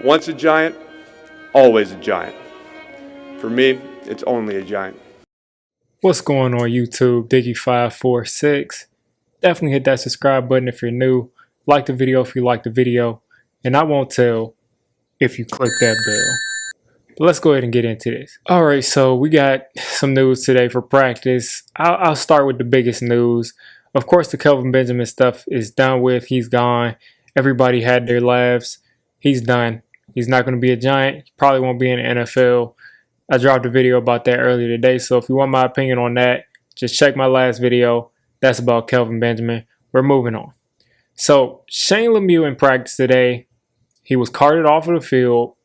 Once a giant, always a giant. For me, it's only a giant. What's going on YouTube? Diggy546. Definitely hit that subscribe button if you're new. Like the video if you like the video. And I won't tell if you click that bell. But let's go ahead and get into this. Alright, so we got some news today for practice. I'll start with the biggest news. Of course, the Kelvin Benjamin stuff is done with. He's gone. Everybody had their laughs. He's done. He's not going to be a giant. He probably won't be in the NFL. I dropped a video about that earlier today, so if you want my opinion on that, just check my last video. That's about Kelvin Benjamin. We're moving on. So, Shane Lemieux in practice today, he was carted off of the field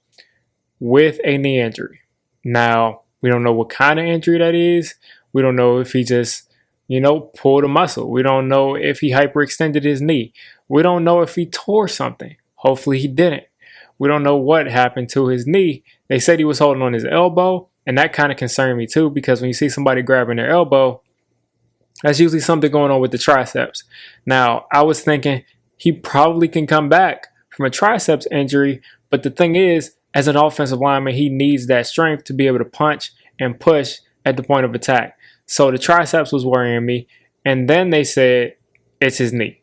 with a knee injury. Now, we don't know what kind of injury that is. We don't know if he just, pulled a muscle. We don't know if he hyperextended his knee. We don't know if he tore something. Hopefully he didn't. We don't know what happened to his knee. They said he was holding on his elbow, and that kind of concerned me too, because when you see somebody grabbing their elbow, that's usually something going on with the triceps. Now, I was thinking he probably can come back from a triceps injury, but the thing is, as an offensive lineman, he needs that strength to be able to punch and push at the point of attack. So the triceps was worrying me, and then they said it's his knee.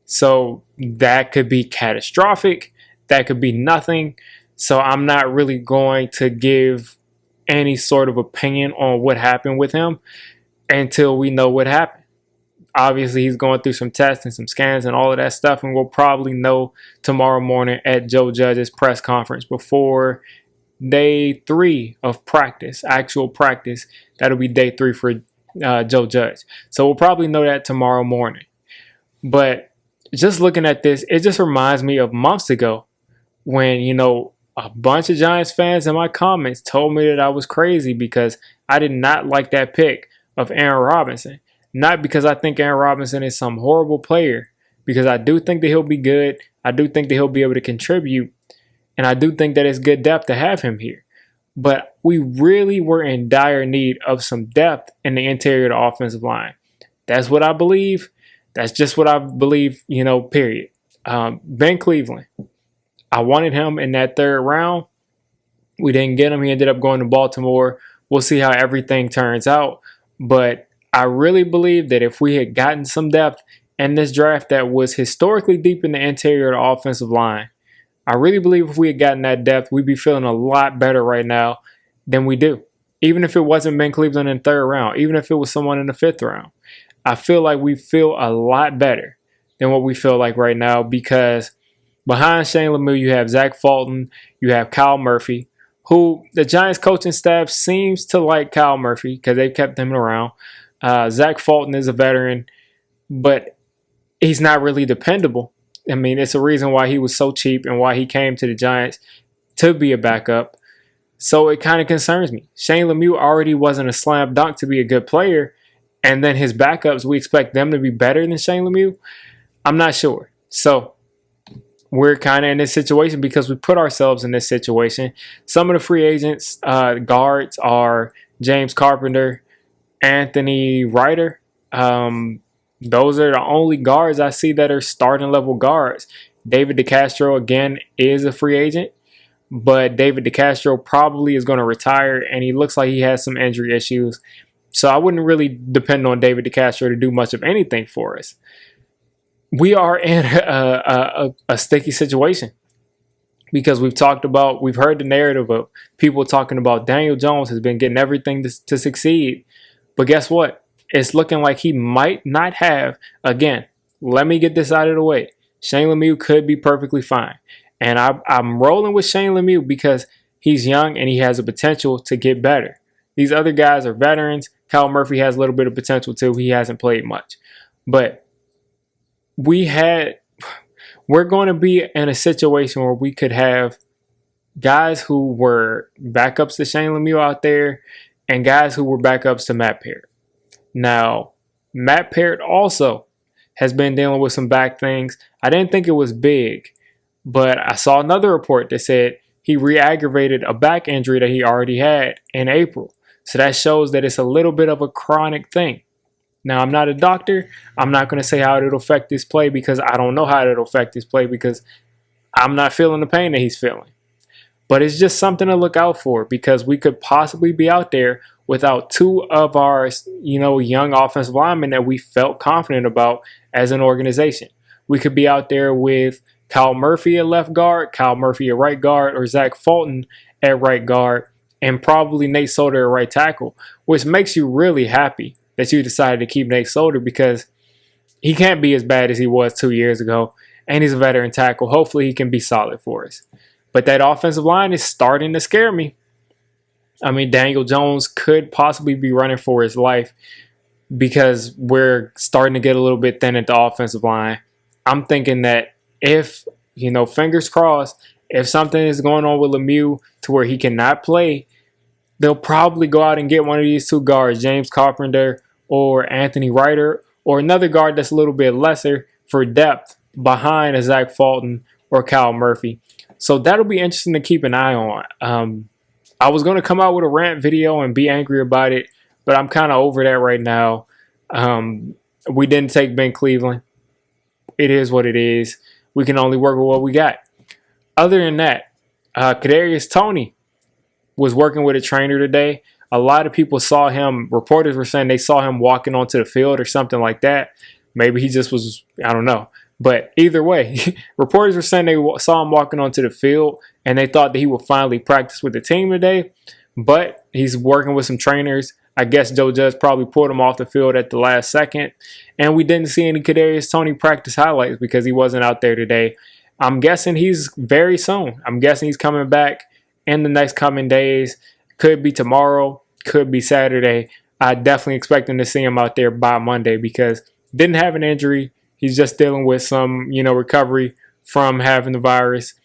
So that could be catastrophic. That could be nothing. So I'm not really going to give any sort of opinion on what happened with him until we know what happened. Obviously, he's going through some tests and some scans and all of that stuff, and we'll probably know tomorrow morning at Joe Judge's press conference before day 3 of practice, actual practice. That'll be day 3 for Joe Judge. So we'll probably know that tomorrow morning. But just looking at this, it just reminds me of months ago when, a bunch of Giants fans in my comments told me that I was crazy because I did not like that pick of Aaron Robinson. Not because I think Aaron Robinson is some horrible player, because I do think that he'll be good. I do think that he'll be able to contribute. And I do think that it's good depth to have him here. But we really were in dire need of some depth in the interior of the offensive line. That's what I believe. That's just what I believe, period. Ben Cleveland. I wanted him in that 3rd round. We didn't get him. He ended up going to Baltimore. We'll see how everything turns out. But I really believe that if we had gotten some depth in this draft that was historically deep in the interior of the offensive line, I really believe if we had gotten that depth, we'd be feeling a lot better right now than we do. Even if it wasn't Ben Cleveland in the 3rd round, even if it was someone in the 5th round, I feel like we feel a lot better than what we feel like right now, because behind Shane Lemieux, you have Zach Fulton, you have Kyle Murphy, who the Giants coaching staff seems to like Kyle Murphy because they've kept him around. Zach Fulton is a veteran, but he's not really dependable. I mean, it's a reason why he was so cheap and why he came to the Giants to be a backup. So it kind of concerns me. Shane Lemieux already wasn't a slam dunk to be a good player, and then his backups, we expect them to be better than Shane Lemieux? I'm not sure. So we're kind of in this situation because we put ourselves in this situation. Some of the free agents, guards, are James Carpenter, Anthony Ryder. Those are the only guards I see that are starting level guards. David DeCastro, again, is a free agent, but David DeCastro probably is going to retire, and he looks like he has some injury issues. So I wouldn't really depend on David DeCastro to do much of anything for us. We are in a sticky situation because we've heard the narrative of people talking about Daniel Jones has been getting everything to succeed. But guess what? It's looking like he might not have. Again, let me get this out of the way. Shane Lemieux could be perfectly fine. And I'm rolling with Shane Lemieux because he's young and he has a potential to get better. These other guys are veterans. Kyle Murphy has a little bit of potential too. He hasn't played much. But we're going to be in a situation where we could have guys who were backups to Shane Lemieux out there and guys who were backups to Matt Perrett. Now, Matt Perrett also has been dealing with some back things. I didn't think it was big, but I saw another report that said he re-aggravated a back injury that he already had in April. So that shows that it's a little bit of a chronic thing. Now, I'm not a doctor. I'm not going to say how it'll affect his play because I don't know how it'll affect his play because I'm not feeling the pain that he's feeling. But it's just something to look out for because we could possibly be out there without two of our, young offensive linemen that we felt confident about as an organization. We could be out there with Kyle Murphy at left guard, Kyle Murphy at right guard, or Zach Fulton at right guard, and probably Nate Solder at right tackle, which makes you really happy that you decided to keep Nate Solder because he can't be as bad as he was 2 years ago, and he's a veteran tackle. Hopefully he can be solid for us. But that offensive line is starting to scare me. I mean, Daniel Jones could possibly be running for his life because we're starting to get a little bit thin at the offensive line. I'm thinking that if, fingers crossed, if something is going on with Lemieux to where he cannot play, they'll probably go out and get one of these two guards, James Carpenter or Anthony Ryder, or another guard that's a little bit lesser for depth behind a Zach Fulton or Kyle Murphy. So that'll be interesting to keep an eye on. I was going to come out with a rant video and be angry about it, but I'm kind of over that right now. We didn't take Ben Cleveland. It is what it is. We can only work with what we got. Other than that, Kadarius Toney was working with a trainer today. A lot of people saw him. Reporters were saying they saw him walking onto the field or something like that. Maybe he just was, I don't know. But either way, reporters were saying they saw him walking onto the field and they thought that he would finally practice with the team today. But he's working with some trainers. I guess Joe Judge probably pulled him off the field at the last second. And we didn't see any Kadarius Toney practice highlights because he wasn't out there today. I'm guessing he's very soon. I'm guessing he's coming back in the next coming days. Could be tomorrow. Could be Saturday. I definitely expect him to see him out there by Monday because didn't have an injury. He's just dealing with some, recovery from having the virus.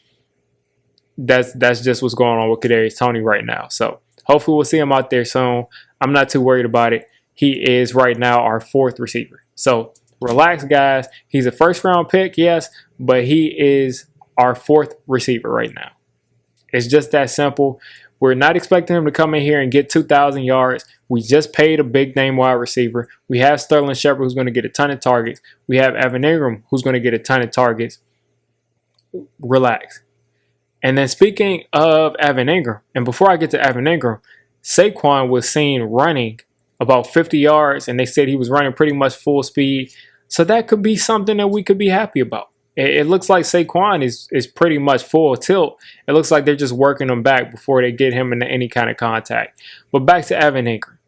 That's just what's going on with Kadarius Toney right now. So hopefully we'll see him out there soon. I'm not too worried about it. He is right now our fourth receiver. So relax, guys. He's a first-round pick, yes, but he is our fourth receiver right now. It's just that simple. We're not expecting him to come in here and get 2,000 yards. We just paid a big-name wide receiver. We have Sterling Shepard, who's going to get a ton of targets. We have Evan Engram, who's going to get a ton of targets. Relax. And then speaking of Evan Engram, and before I get to Evan Engram, Saquon was seen running about 50 yards, and they said he was running pretty much full speed. So that could be something that we could be happy about. It looks like Saquon is pretty much full tilt. It looks like they're just working him back before they get him into any kind of contact. But back to Evan Engram.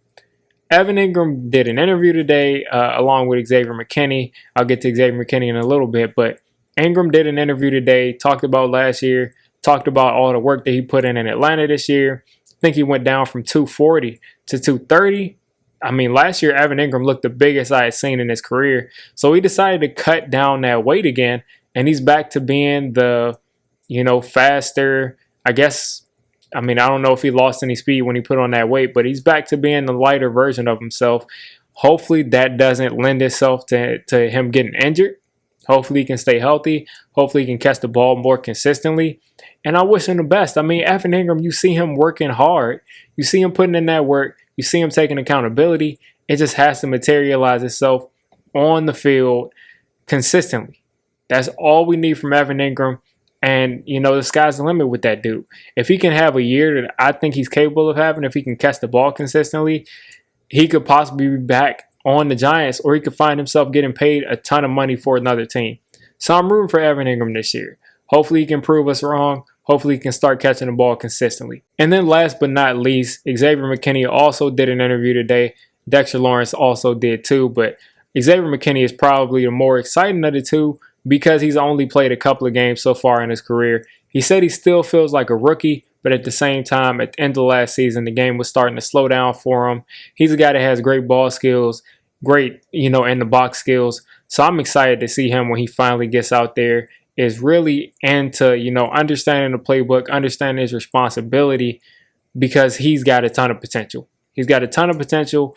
Evan Engram did an interview today along with Xavier McKinney. I'll get to Xavier McKinney in a little bit. But Engram did an interview today, talked about last year, talked about all the work that he put in Atlanta this year. I think he went down from 240 to 230. I mean, last year, Evan Engram looked the biggest I had seen in his career. So he decided to cut down that weight again. And he's back to being the, faster, I guess. I mean, I don't know if he lost any speed when he put on that weight, but he's back to being the lighter version of himself. Hopefully that doesn't lend itself to him getting injured. Hopefully he can stay healthy. Hopefully he can catch the ball more consistently. And I wish him the best. I mean, Evan Engram, you see him working hard. You see him putting in that work. You see him taking accountability. It just has to materialize itself on the field consistently. That's all we need from Evan Engram. And, the sky's the limit with that dude. If he can have a year that I think he's capable of having, if he can catch the ball consistently, he could possibly be back on the Giants, or he could find himself getting paid a ton of money for another team. So I'm rooting for Evan Engram this year. Hopefully he can prove us wrong. Hopefully he can start catching the ball consistently. And then last but not least, Xavier McKinney also did an interview today. Dexter Lawrence also did too, but Xavier McKinney is probably the more exciting of the two because he's only played a couple of games so far in his career. He said he still feels like a rookie, but at the same time, at the end of last season, the game was starting to slow down for him. He's a guy that has great ball skills, great, in the box skills. So I'm excited to see him when he finally gets out there, is really into, understanding the playbook, understanding his responsibility, because he's got a ton of potential. He's got a ton of potential.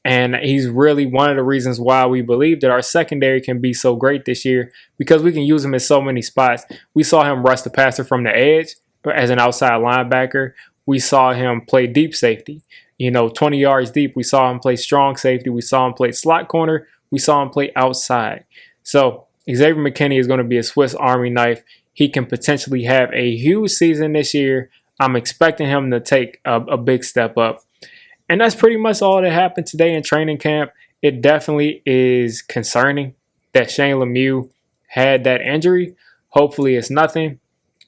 And he's really one of the reasons why we believe that our secondary can be so great this year, because we can use him in so many spots. We saw him rush the passer from the edge as an outside linebacker. We saw him play deep safety, 20 yards deep. We saw him play strong safety. We saw him play slot corner. We saw him play outside. So Xavier McKinney is going to be a Swiss Army knife. He can potentially have a huge season this year. I'm expecting him to take a big step up. And that's pretty much all that happened today in training camp. It definitely is concerning that Shane Lemieux had that injury. Hopefully it's nothing.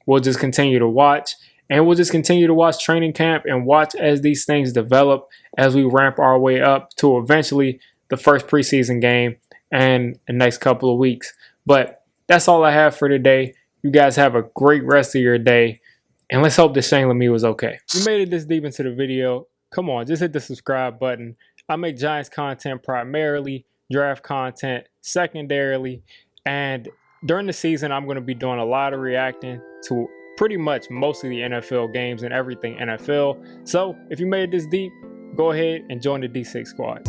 We'll just continue to watch. And we'll just continue to watch training camp and watch as these things develop as we ramp our way up to eventually the first preseason game and the next couple of weeks. But that's all I have for today. You guys have a great rest of your day. And let's hope that Shane Lemieux is okay. If you made it this deep into the video, come on, just hit the subscribe button. I make Giants content primarily, draft content secondarily, and during the season, I'm going to be doing a lot of reacting to pretty much most of the NFL games and everything NFL. So if you made it this deep, go ahead and join the D6 squad.